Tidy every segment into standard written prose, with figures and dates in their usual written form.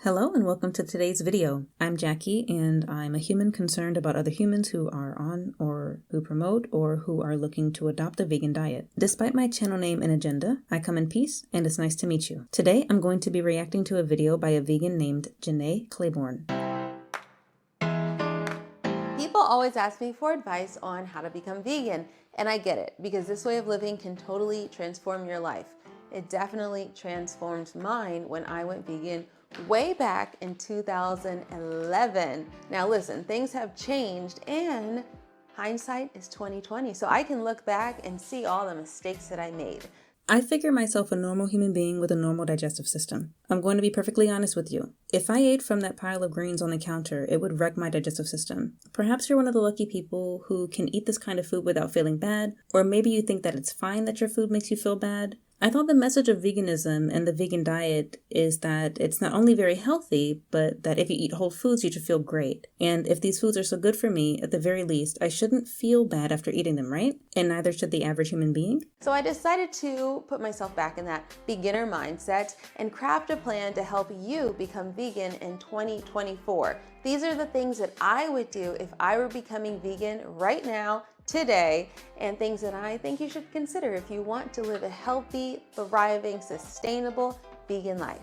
Hello and welcome to today's video. I'm Jackie and I'm a human concerned about other humans who are on or who promote or who are looking to adopt a vegan diet. Despite my channel name and agenda, I come in peace and it's nice to meet you. Today I'm going to be reacting to a video by a vegan named Janae Claiborne. People always ask me for advice on how to become vegan, and I get it because this way of living can totally transform your life. It definitely transformed mine when I went vegan way back in 2011. Now listen, things have changed and hindsight is 2020. So I can look back and see all the mistakes that I made. I figure myself a normal human being with a normal digestive system. I'm going to be perfectly honest with you. If I ate from that pile of greens on the counter, it would wreck my digestive system. Perhaps you're one of the lucky people who can eat this kind of food without feeling bad, or maybe you think that it's fine that your food makes you feel bad. I thought the message of veganism and the vegan diet is that it's not only very healthy, but that if you eat whole foods, you should feel great. And if these foods are so good for me, at the very least, I shouldn't feel bad after eating them, right? And neither should the average human being. So I decided to put myself back in that beginner mindset and craft a plan to help you become vegan in 2024. These are the things that I would do if I were becoming vegan right now, today, and things that I think you should consider if you want to live a healthy, thriving, sustainable vegan life.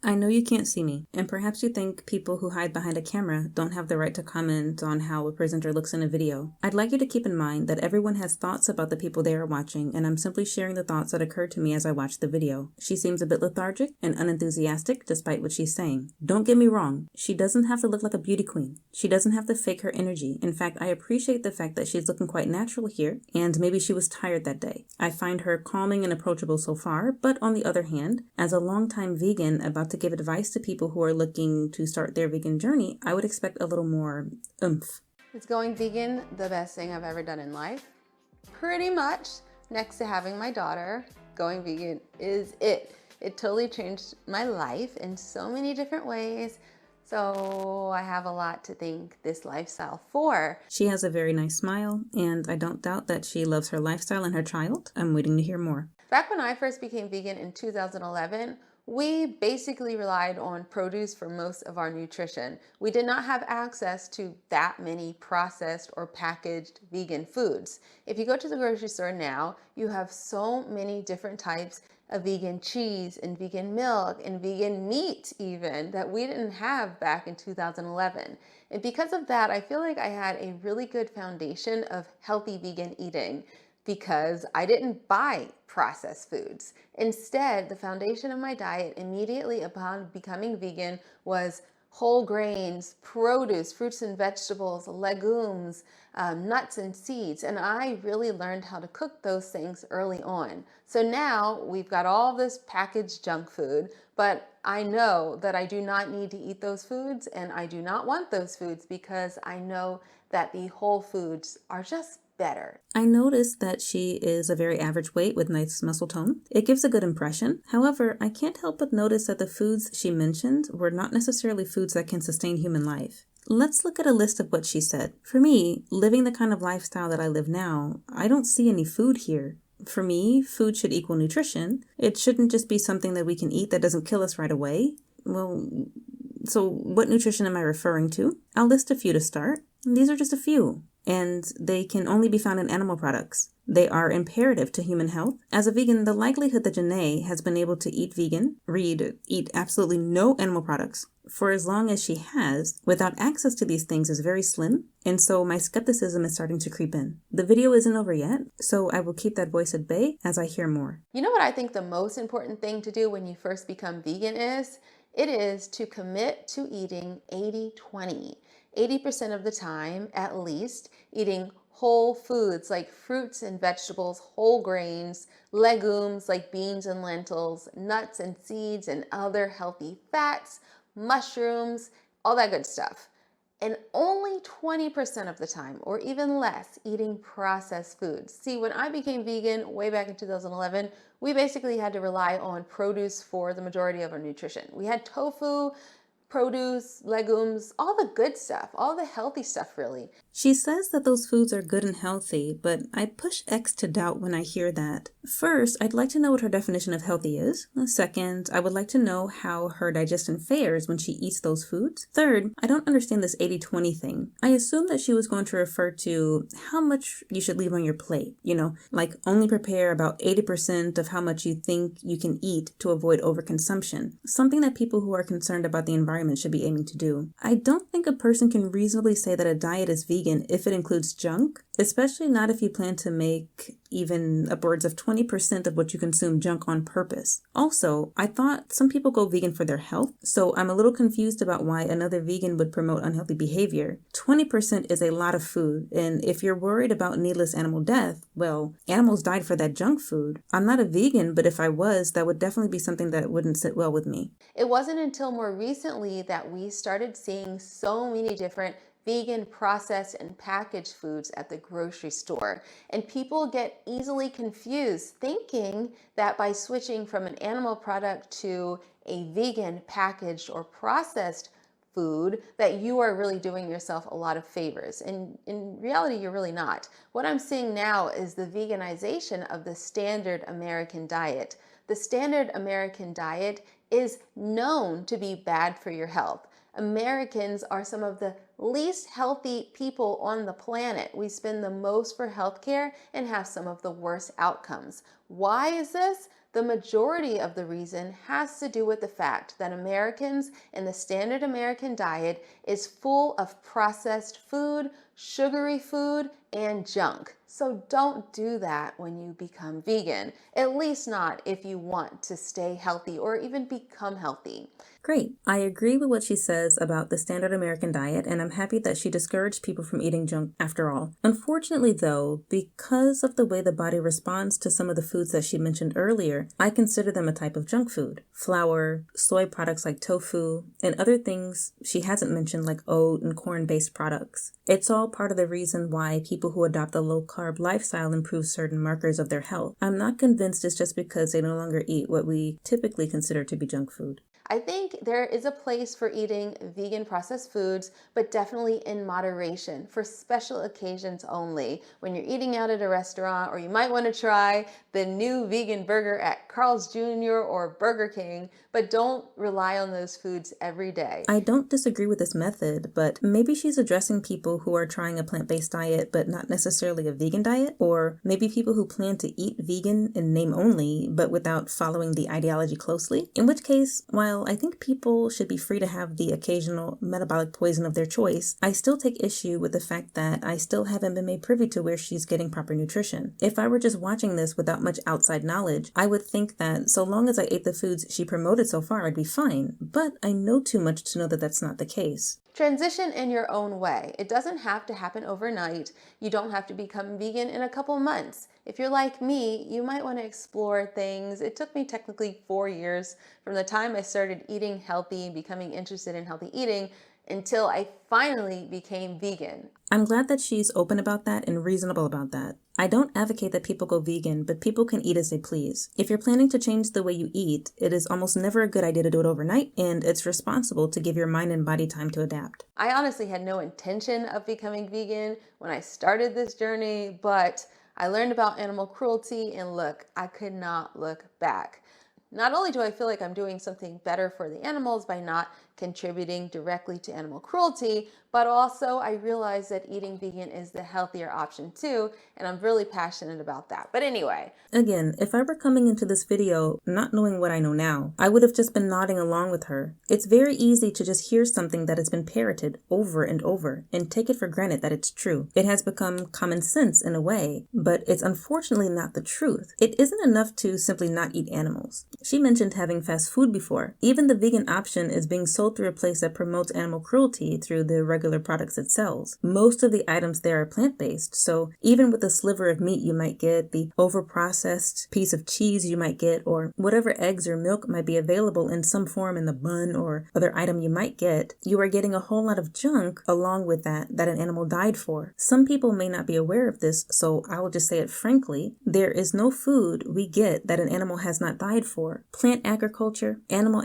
I know you can't see me, and perhaps you think people who hide behind a camera don't have the right to comment on how a presenter looks in a video. I'd like you to keep in mind that everyone has thoughts about the people they are watching, and I'm simply sharing the thoughts that occurred to me as I watched the video. She seems a bit lethargic and unenthusiastic despite what she's saying. Don't get me wrong, she doesn't have to look like a beauty queen. She doesn't have to fake her energy. In fact, I appreciate the fact that she's looking quite natural here, and maybe she was tired that day. I find her calming and approachable so far, but on the other hand, as a longtime vegan about to give advice to people who are looking to start their vegan journey, I would expect a little more oomph. Is going vegan the best thing I've ever done in life? Pretty much. Next to having my daughter, going vegan is it. It totally changed my life in so many different ways. So I have a lot to thank this lifestyle for. She has a very nice smile, and I don't doubt that she loves her lifestyle and her child. I'm waiting to hear more. Back when I first became vegan in 2011, we basically relied on produce for most of our nutrition. We did not have access to that many processed or packaged vegan foods. If you go to the grocery store now, you have so many different types of vegan cheese and vegan milk and vegan meat even that we didn't have back in 2011. And because of that, I feel like I had a really good foundation of healthy vegan eating, because I didn't buy processed foods. Instead, the foundation of my diet immediately upon becoming vegan was whole grains, produce, fruits and vegetables, legumes, nuts and seeds. And I really learned how to cook those things early on. So now we've got all this packaged junk food, but I know that I do not need to eat those foods, and I do not want those foods because I know that the whole foods are just better. I noticed that she is a very average weight with nice muscle tone. It gives a good impression. However, I can't help but notice that the foods she mentioned were not necessarily foods that can sustain human life. Let's look at a list of what she said. For me, living the kind of lifestyle that I live now, I don't see any food here. For me, food should equal nutrition. It shouldn't just be something that we can eat that doesn't kill us right away. Well, so what nutrition am I referring to? I'll list a few to start. These are just a few, and they can only be found in animal products. They are imperative to human health. As a vegan, the likelihood that Janae has been able to eat vegan, eat absolutely no animal products, for as long as she has, without access to these things is very slim, and so my skepticism is starting to creep in. The video isn't over yet, so I will keep that voice at bay as I hear more. You know what I think the most important thing to do when you first become vegan is? It is to commit to eating 80-20. 80% of the time, at least, eating whole foods like fruits and vegetables, whole grains, legumes like beans and lentils, nuts and seeds and other healthy fats, mushrooms, all that good stuff. And only 20% of the time, or even less, eating processed foods. See, when I became vegan way back in 2011, we basically had to rely on produce for the majority of our nutrition. We had tofu, produce, legumes, all the good stuff, all the healthy stuff, really. She says that those foods are good and healthy, but I push X to doubt when I hear that. First, I'd like to know what her definition of healthy is. Second, I would like to know how her digestion fares when she eats those foods. Third, I don't understand this 80-20 thing. I assume that she was going to refer to how much you should leave on your plate. Like only prepare about 80% of how much you think you can eat to avoid overconsumption. Something that people who are concerned about the environment should be aiming to do. I don't think a person can reasonably say that a diet is vegan if it includes junk, especially not if you plan to make even upwards of 20% of what you consume junk on purpose. Also, I thought some people go vegan for their health, so I'm a little confused about why another vegan would promote unhealthy behavior. 20% is a lot of food, and if you're worried about needless animal death, well, animals died for that junk food. I'm not a vegan, but if I was, that would definitely be something that wouldn't sit well with me. It wasn't until more recently that we started seeing so many different vegan processed and packaged foods at the grocery store. And people get easily confused thinking that by switching from an animal product to a vegan packaged or processed food that you are really doing yourself a lot of favors. And in reality, you're really not. What I'm seeing now is the veganization of the standard American diet. The standard American diet is known to be bad for your health. Americans are some of the least healthy people on the planet. We spend the most for healthcare and have some of the worst outcomes. Why is this? The majority of the reason has to do with the fact that Americans and the standard American diet is full of processed food, sugary food, and junk. So don't do that when you become vegan, at least not if you want to stay healthy or even become healthy. Great. I agree with what she says about the standard American diet, and I'm happy that she discouraged people from eating junk after all. Unfortunately, though, because of the way the body responds to some of the foods that she mentioned earlier, I consider them a type of junk food. Flour, soy products like tofu, and other things she hasn't mentioned like oat and corn-based products. It's all part of the reason why people who adopt a low-carb lifestyle improve certain markers of their health. I'm not convinced it's just because they no longer eat what we typically consider to be junk food. I think there is a place for eating vegan processed foods, but definitely in moderation for special occasions only. When you're eating out at a restaurant, or you might want to try the new vegan burger at Carl's Jr. or Burger King, but don't rely on those foods every day. I don't disagree with this method, but maybe she's addressing people who are trying a plant-based diet, but not necessarily a vegan diet, or maybe people who plan to eat vegan in name only, but without following the ideology closely. In which case, while I think people should be free to have the occasional metabolic poison of their choice, I still take issue with the fact that I still haven't been made privy to where she's getting proper nutrition. If I were just watching this without much outside knowledge, I would think that so long as I ate the foods she promoted so far, I'd be fine. But I know too much to know that that's not the case. Transition in your own way. It doesn't have to happen overnight. You don't have to become vegan in a couple months. If you're like me, you might want to explore things. It took me technically 4 years from the time I started eating healthy, becoming interested in healthy eating, until I finally became vegan. I'm glad that she's open about that and reasonable about that. I don't advocate that people go vegan, but people can eat as they please. If you're planning to change the way you eat, it is almost never a good idea to do it overnight, and it's responsible to give your mind and body time to adapt. I honestly had no intention of becoming vegan when I started this journey, but I learned about animal cruelty, and look, I could not look back. Not only do I feel like I'm doing something better for the animals by not contributing directly to animal cruelty, but also I realize that eating vegan is the healthier option too, and I'm really passionate about that. But anyway. Again, if I were coming into this video not knowing what I know now, I would have just been nodding along with her. It's very easy to just hear something that has been parroted over and over and take it for granted that it's true. It has become common sense in a way, but it's unfortunately not the truth. It isn't enough to simply not eat animals. She mentioned having fast food before. Even the vegan option is being sold through a place that promotes animal cruelty through the regular products it sells. Most of the items there are plant-based, so even with the sliver of meat you might get, the over-processed piece of cheese you might get, or whatever eggs or milk might be available in some form in the bun or other item you might get, you are getting a whole lot of junk along with that an animal died for. Some people may not be aware of this, so I will just say it frankly. There is no food we get that an animal has not died for. Plant agriculture, animals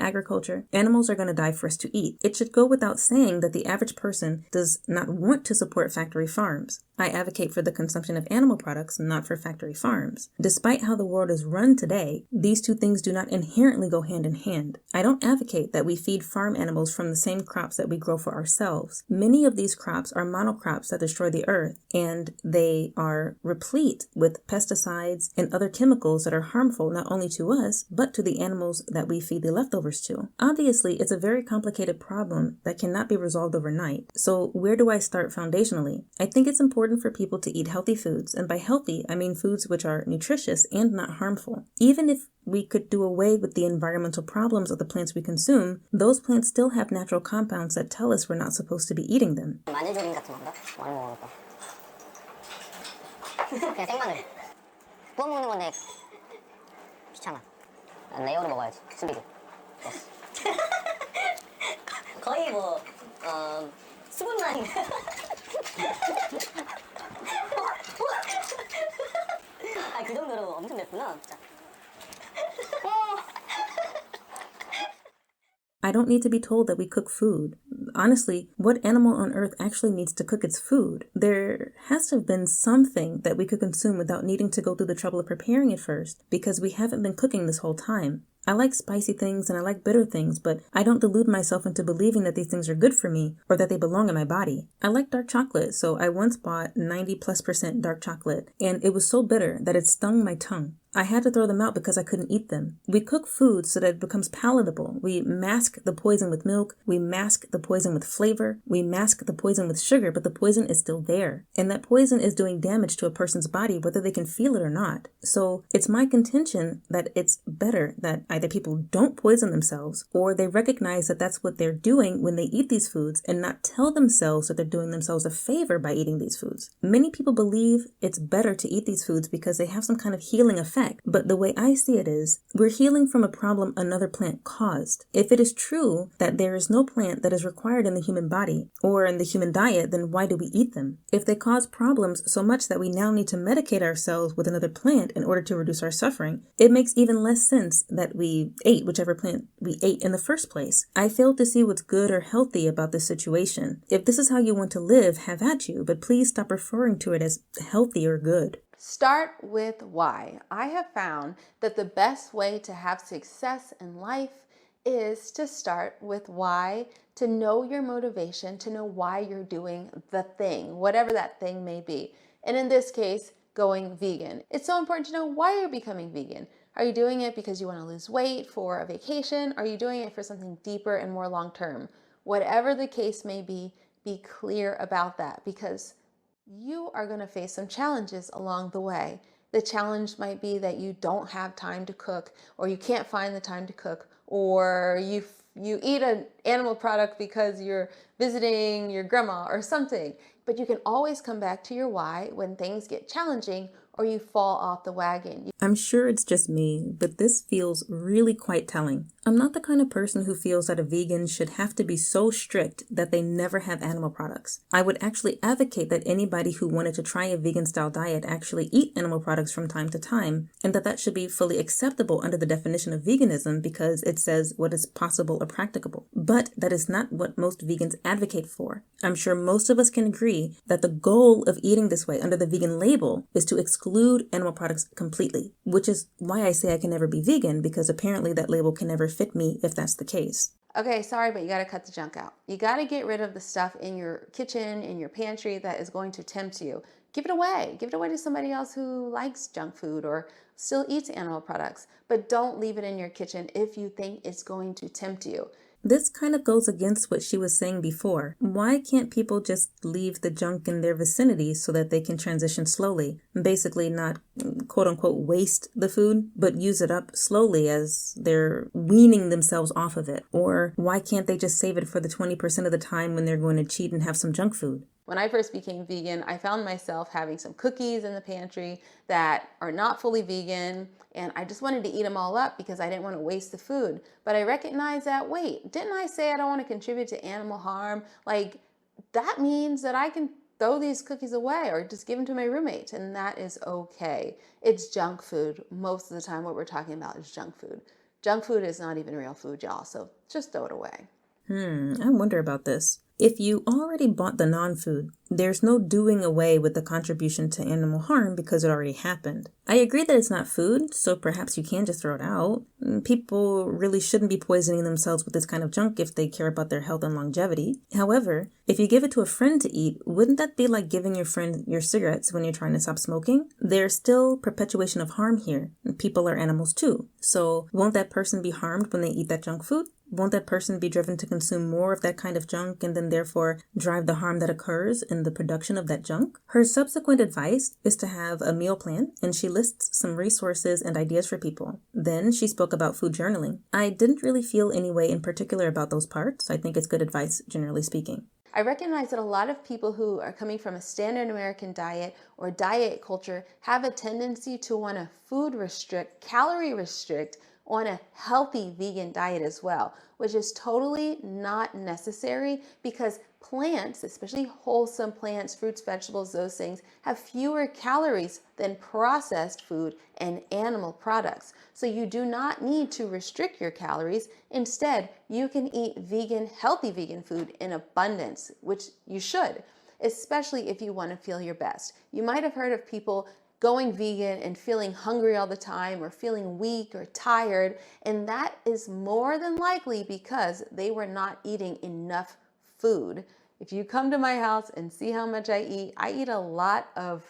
are going to die for has to eat. It should go without saying that the average person does not want to support factory farms. I advocate for the consumption of animal products, not for factory farms. Despite how the world is run today, these two things do not inherently go hand in hand. I don't advocate that we feed farm animals from the same crops that we grow for ourselves. Many of these crops are monocrops that destroy the earth, and they are replete with pesticides and other chemicals that are harmful not only to us, but to the animals that we feed the leftovers to. Obviously, it's a very complicated problem that cannot be resolved overnight. So where do I start foundationally? I think it's important for people to eat healthy foods, and by healthy, I mean foods which are nutritious and not harmful. Even if we could do away with the environmental problems of the plants we consume, those plants still have natural compounds that tell us we're not supposed to be eating them. 마늘조림 같은 건가? 많이 먹어볼까? 그냥 생마늘 구워 먹는 건데 귀찮아. 난 레어로 먹어야지. 슬리로. 거의 뭐 수분만. 그 정도로 엄청 맵구나, 진짜. I don't need to be told that we cook food. Honestly, what animal on earth actually needs to cook its food? There has to have been something that we could consume without needing to go through the trouble of preparing it first, because we haven't been cooking this whole time. I like spicy things and I like bitter things, but I don't delude myself into believing that these things are good for me or that they belong in my body. I like dark chocolate, so I once bought 90+% dark chocolate, and it was so bitter that it stung my tongue. I had to throw them out because I couldn't eat them. We cook food so that it becomes palatable. We mask the poison with milk. We mask the poison with flavor. We mask the poison with sugar, but the poison is still there. And that poison is doing damage to a person's body, whether they can feel it or not. So it's my contention that it's better that either people don't poison themselves or they recognize that that's what they're doing when they eat these foods and not tell themselves that they're doing themselves a favor by eating these foods. Many people believe it's better to eat these foods because they have some kind of healing effect. But the way I see it is, we're healing from a problem another plant caused. If it is true that there is no plant that is required in the human body or in the human diet, then why do we eat them? If they cause problems so much that we now need to medicate ourselves with another plant in order to reduce our suffering, it makes even less sense that we ate whichever plant we ate in the first place. I fail to see what's good or healthy about this situation. If this is how you want to live, have at you, but please stop referring to it as healthy or good. Start with why. I have found that the best way to have success in life is to start with why, to know your motivation, to know why you're doing the thing, whatever that thing may be. And in this case, going vegan. It's so important to know why you're becoming vegan. Are you doing it because you want to lose weight for a vacation? Are you doing it for something deeper and more long-term? Whatever the case may be clear about that, because you are going to face some challenges along the way. The challenge might be that you don't have time to cook, or you can't find the time to cook, or you eat an animal product because you're visiting your grandma or something. But you can always come back to your why when things get challenging or you fall off the wagon. I'm sure it's just me, but this feels really quite telling. I'm not the kind of person who feels that a vegan should have to be so strict that they never have animal products. I would actually advocate that anybody who wanted to try a vegan-style diet actually eat animal products from time to time, and that should be fully acceptable under the definition of veganism because it says what is possible or practicable. But that is not what most vegans advocate for. I'm sure most of us can agree that the goal of eating this way under the vegan label is to exclude animal products completely, which is why I say I can never be vegan, because apparently that label can never fit me if that's the case. Okay, sorry, but you got to cut the junk out. You got to get rid of the stuff in your kitchen, in your pantry that is going to tempt you. Give it away. Give it away to somebody else who likes junk food or still eats animal products, but don't leave it in your kitchen if you think it's going to tempt you. This kind of goes against what she was saying before. Why can't people just leave the junk in their vicinity so that they can transition slowly? Basically not quote unquote waste the food, but use it up slowly as they're weaning themselves off of it. Or why can't they just save it for the 20% of the time when they're going to cheat and have some junk food? When I first became vegan, I found myself having some cookies in the pantry that are not fully vegan, and I just wanted to eat them all up because I didn't want to waste the food. But I recognized that, wait, didn't I say I don't want to contribute to animal harm? Like, that means that I can throw these cookies away or just give them to my roommate, and that is okay. It's junk food. Most of the time what we're talking about is junk food. Junk food is not even real food, y'all, so just throw it away. I wonder about this. If you already bought the non-food, there's no doing away with the contribution to animal harm because it already happened. I agree that it's not food, so perhaps you can just throw it out. People really shouldn't be poisoning themselves with this kind of junk if they care about their health and longevity. However, if you give it to a friend to eat, wouldn't that be like giving your friend your cigarettes when you're trying to stop smoking? There's still perpetuation of harm here. People are animals too. So won't that person be harmed when they eat that junk food? Won't that person be driven to consume more of that kind of junk and then therefore drive the harm that occurs in the production of that junk? Her subsequent advice is to have a meal plan, and she lists some resources and ideas for people. Then she spoke about food journaling. I didn't really feel any way in particular about those parts. I think it's good advice, generally speaking. I recognize that a lot of people who are coming from a standard American diet or diet culture have a tendency to want to food restrict, calorie restrict on a healthy vegan diet as well, which is totally not necessary because plants, especially wholesome plants, fruits, vegetables, those things, have fewer calories than processed food and animal products. So you do not need to restrict your calories. Instead, you can eat vegan, healthy vegan food in abundance, which you should, especially if you want to feel your best. You might have heard of people going vegan and feeling hungry all the time or feeling weak or tired, and that is more than likely because they were not eating enough food. If you come to my house and see how much I eat a lot of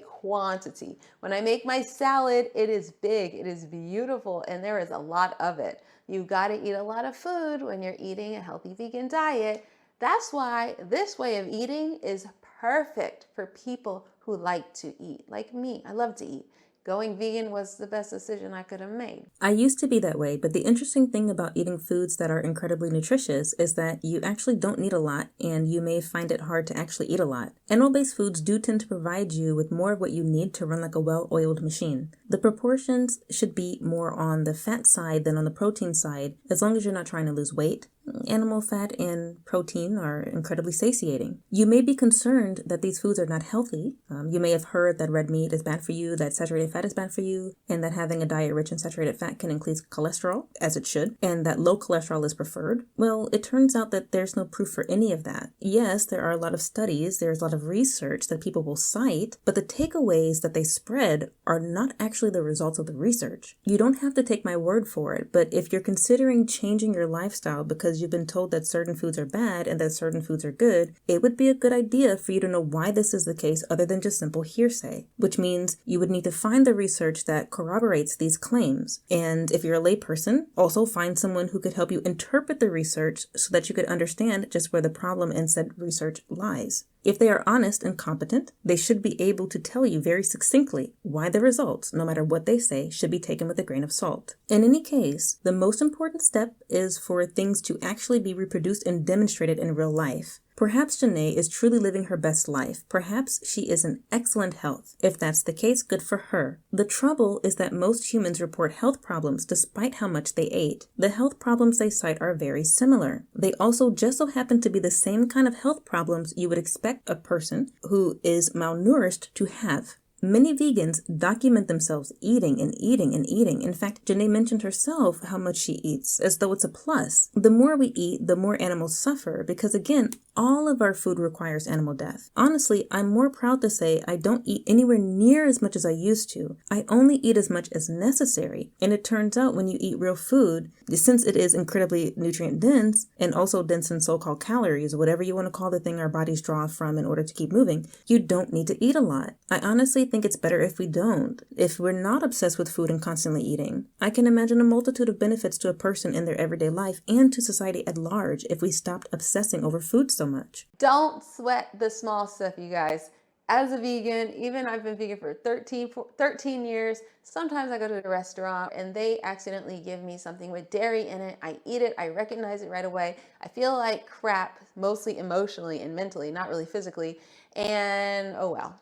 quantity. When I make my salad, it is big, it is beautiful, and there is a lot of it. You got to eat a lot of food when you're eating a healthy vegan diet. That's why this way of eating is perfect for people who like to eat. Like me, I love to eat. Going vegan was the best decision I could have made. I used to be that way, but the interesting thing about eating foods that are incredibly nutritious is that you actually don't need a lot, and you may find it hard to actually eat a lot. Animal-based foods do tend to provide you with more of what you need to run like a well-oiled machine. The proportions should be more on the fat side than on the protein side, as long as you're not trying to lose weight. Animal fat and protein are incredibly satiating. You may be concerned that these foods are not healthy. You may have heard that red meat is bad for you, that saturated fat is bad for you, and that having a diet rich in saturated fat can increase cholesterol, as it should, and that low cholesterol is preferred. Well, it turns out that there's no proof for any of that. Yes, there are a lot of studies, there's a lot of research that people will cite, but the takeaways that they spread are not actually the results of the research. You don't have to take my word for it, but if you're considering changing your lifestyle because you've been told that certain foods are bad and that certain foods are good, it would be a good idea for you to know why this is the case other than just simple hearsay, which means you would need to find the research that corroborates these claims. And if you're a layperson, also find someone who could help you interpret the research so that you could understand just where the problem in said research lies. If they are honest and competent, they should be able to tell you very succinctly why the results, no matter what they say, should be taken with a grain of salt. In any case, the most important step is for things to actually be reproduced and demonstrated in real life. Perhaps Janae is truly living her best life. Perhaps she is in excellent health. If that's the case, good for her. The trouble is that most humans report health problems despite how much they ate. The health problems they cite are very similar. They also just so happen to be the same kind of health problems you would expect a person who is malnourished to have. Many vegans document themselves eating and eating and eating. In fact, Janae mentioned herself how much she eats, as though it's a plus. The more we eat, the more animals suffer, because again, all of our food requires animal death. Honestly, I'm more proud to say I don't eat anywhere near as much as I used to. I only eat as much as necessary. And it turns out when you eat real food, since it is incredibly nutrient dense and also dense in so-called calories, whatever you want to call the thing our bodies draw from in order to keep moving, you don't need to eat a lot. I honestly think it's better if we don't, if we're not obsessed with food and constantly eating. I can imagine a multitude of benefits to a person in their everyday life and to society at large if we stopped obsessing over food so much. Don't sweat the small stuff, you guys. As a vegan, even I've been vegan for 13 years, sometimes I go to a restaurant and they accidentally give me something with dairy in it. I eat it, I recognize it right away. I feel like crap, mostly emotionally and mentally, not really physically. And oh well,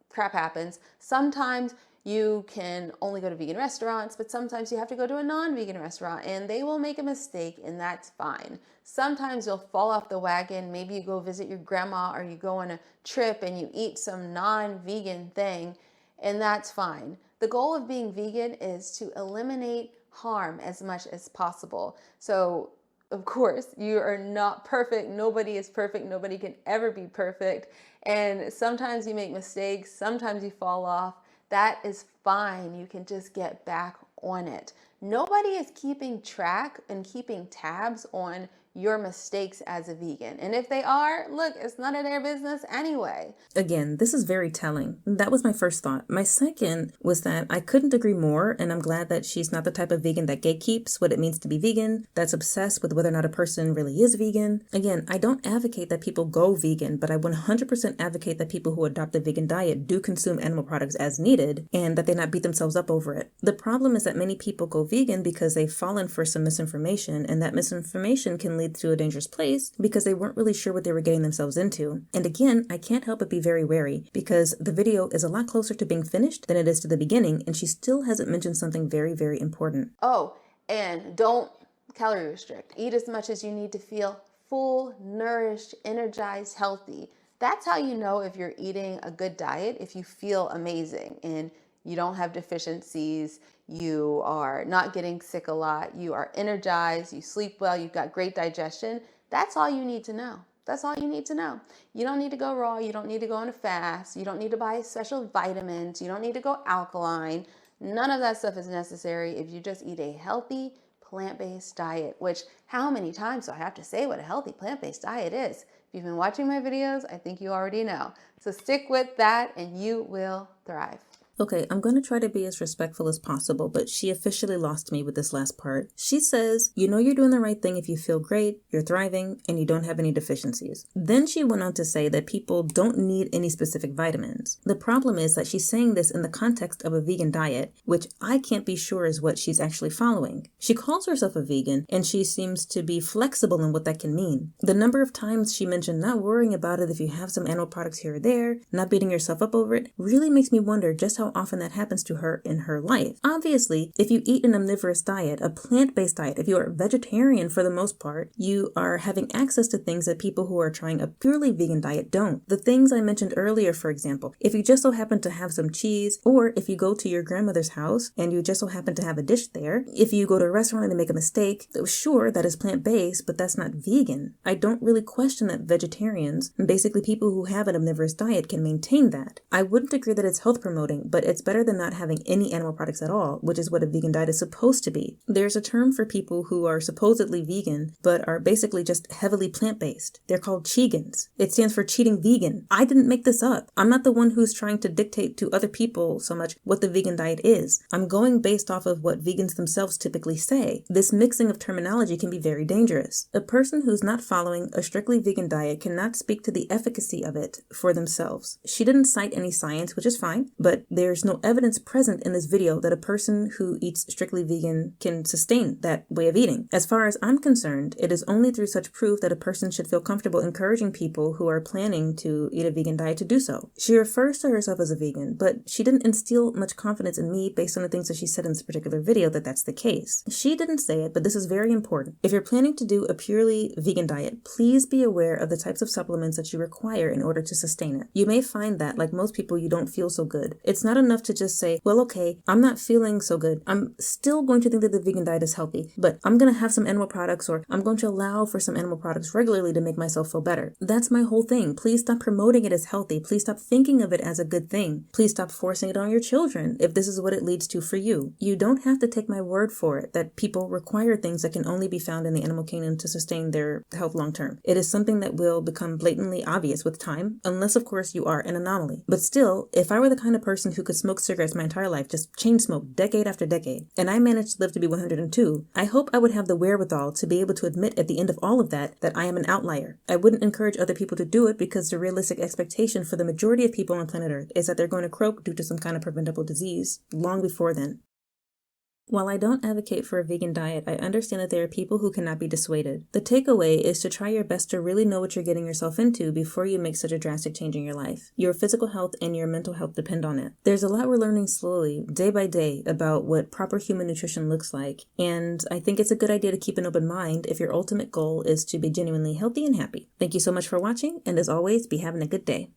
crap happens. Sometimes you can only go to vegan restaurants, but sometimes you have to go to a non-vegan restaurant and they will make a mistake, and that's fine. Sometimes you'll fall off the wagon. Maybe you go visit your grandma or you go on a trip and you eat some non-vegan thing, and that's fine. The goal of being vegan is to eliminate harm as much as possible. So Of course, you are not perfect. Nobody is perfect. Nobody can ever be perfect. And sometimes you make mistakes. Sometimes you fall off. That is fine. You can just get back on it. Nobody is keeping track and keeping tabs on your mistakes as a vegan. And if they are, look, it's none of their business anyway. Again, this is very telling. That was my first thought. My second was that I couldn't agree more, and I'm glad that she's not the type of vegan that gatekeeps what it means to be vegan, that's obsessed with whether or not a person really is vegan. Again, I don't advocate that people go vegan, but I 100% advocate that people who adopt a vegan diet do consume animal products as needed, and that they not beat themselves up over it. The problem is that many people go vegan because they've fallen for some misinformation, and that misinformation can lead to a dangerous place because they weren't really sure what they were getting themselves into. And again, I can't help but be very wary because the video is a lot closer to being finished than it is to the beginning, and she still hasn't mentioned something very, very important. Oh, and don't calorie restrict. Eat as much as you need to feel full, nourished, energized, healthy. That's how you know if you're eating a good diet, if you feel amazing and you don't have deficiencies, you are not getting sick a lot, you are energized, you sleep well, you've got great digestion. That's all you need to know. That's all you need to know. You don't need to go raw. You don't need to go on a fast. You don't need to buy special vitamins. You don't need to go alkaline. None of that stuff is necessary if you just eat a healthy plant-based diet, which how many times do I have to say what a healthy plant-based diet is? If you've been watching my videos, I think you already know. So stick with that and you will thrive. Okay, I'm going to try to be as respectful as possible, but she officially lost me with this last part. She says, you know you're doing the right thing if you feel great, you're thriving, and you don't have any deficiencies. Then she went on to say that people don't need any specific vitamins. The problem is that she's saying this in the context of a vegan diet, which I can't be sure is what she's actually following. She calls herself a vegan, and she seems to be flexible in what that can mean. The number of times she mentioned not worrying about it if you have some animal products here or there, not beating yourself up over it, really makes me wonder just how often that happens to her in her life. Obviously, if you eat an omnivorous diet, a plant-based diet, if you are vegetarian for the most part, you are having access to things that people who are trying a purely vegan diet don't. The things I mentioned earlier, for example, if you just so happen to have some cheese, or if you go to your grandmother's house and you just so happen to have a dish there, if you go to a restaurant and they make a mistake, sure, that is plant-based, but that's not vegan. I don't really question that vegetarians, and basically people who have an omnivorous diet, can maintain that. I wouldn't agree that it's health promoting, but it's better than not having any animal products at all, which is what a vegan diet is supposed to be. There's a term for people who are supposedly vegan, but are basically just heavily plant-based. They're called cheegans. It stands for cheating vegan. I didn't make this up. I'm not the one who's trying to dictate to other people so much what the vegan diet is. I'm going based off of what vegans themselves typically say. This mixing of terminology can be very dangerous. A person who's not following a strictly vegan diet cannot speak to the efficacy of it for themselves. She didn't cite any science, which is fine, but there's no evidence present in this video that a person who eats strictly vegan can sustain that way of eating. As far as I'm concerned, it is only through such proof that a person should feel comfortable encouraging people who are planning to eat a vegan diet to do so. She refers to herself as a vegan, but she didn't instill much confidence in me based on the things that she said in this particular video that that's the case. She didn't say it, but this is very important. If you're planning to do a purely vegan diet, please be aware of the types of supplements that you require in order to sustain it. You may find that, like most people, you don't feel so good. It's not enough to just say, well, okay, I'm not feeling so good. I'm still going to think that the vegan diet is healthy, but I'm going to have some animal products, or I'm going to allow for some animal products regularly to make myself feel better. That's my whole thing. Please stop promoting it as healthy. Please stop thinking of it as a good thing. Please stop forcing it on your children if this is what it leads to for you. You don't have to take my word for it that people require things that can only be found in the animal kingdom to sustain their health long term. It is something that will become blatantly obvious with time, unless of course you are an anomaly. But still, if I were the kind of person who could smoke cigarettes my entire life, just chain smoke decade after decade, and I managed to live to be 102, I hope I would have the wherewithal to be able to admit at the end of all of that I am an outlier. I wouldn't encourage other people to do it because the realistic expectation for the majority of people on planet Earth is that they're going to croak due to some kind of preventable disease long before then. While I don't advocate for a vegan diet, I understand that there are people who cannot be dissuaded. The takeaway is to try your best to really know what you're getting yourself into before you make such a drastic change in your life. Your physical health and your mental health depend on it. There's a lot we're learning slowly, day by day, about what proper human nutrition looks like, and I think it's a good idea to keep an open mind if your ultimate goal is to be genuinely healthy and happy. Thank you so much for watching, and as always, be having a good day.